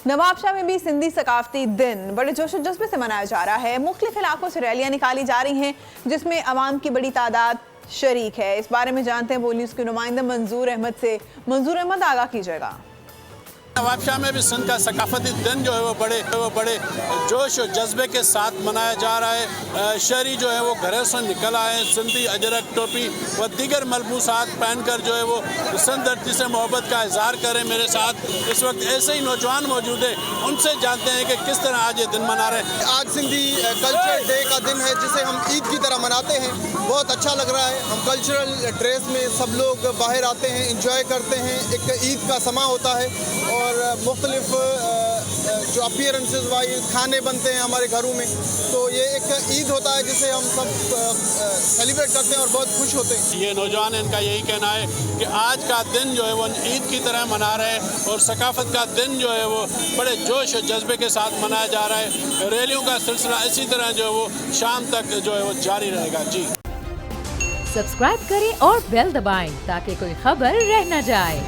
नवाबशाह में भी सिंधी सकाफती दिन बड़े जोश और जज्बे से मनाया जा रहा है। मुख्तलिफ इलाकों से रैलियां निकाली जा रही हैं जिसमें अवाम की बड़ी तादाद शरीक है। इस बारे में जानते हैं वो न्यूज़ के नुमाइंदा मंजूर अहमद से। मंजूर अहमद, आगाह कीजिएगा। नवाबशाह में भी सिंध का सकाफती दिन जो है वो बड़े जोश और जज्बे के साथ मनाया जा रहा है। शहरी जो है वो घरों से निकल आए, सिंधी अजरक, टोपी व दीगर मलबूसात पहनकर जो है वो सिंध धरती से मोहब्बत का इजहार करें। मेरे साथ इस वक्त ऐसे ही नौजवान मौजूद है, उनसे जानते हैं कि किस तरह आज ये दिन मना रहे हैं। आज सिंधी कल्चर डे का दिन है जिसे हम ईद की तरह मनाते हैं। बहुत अच्छा लग रहा है। हम कल्चरल ड्रेस में सब लोग बाहर आते हैं, इंजॉय करते हैं। एक ईद का समा होता है और मुख्तलिफ जो अपीयरेंसेस वाइज खाने बनते हैं हमारे घरों में, तो ये एक ईद होता है जिसे हम सब सेलिब्रेट करते हैं और बहुत खुश होते हैं। ये नौजवान, इनका यही कहना है कि आज का दिन जो है वो ईद की तरह मना रहे हैं और सकाफत का दिन जो है वो बड़े जोश और जज्बे के साथ मनाया जा रहा है। रैलियों का सिलसिला इसी तरह जो है वो शाम तक जो है वो जारी रहेगा। जी, सब्सक्राइब करें और बेल दबाएं ताकि कोई खबर रह न जाए।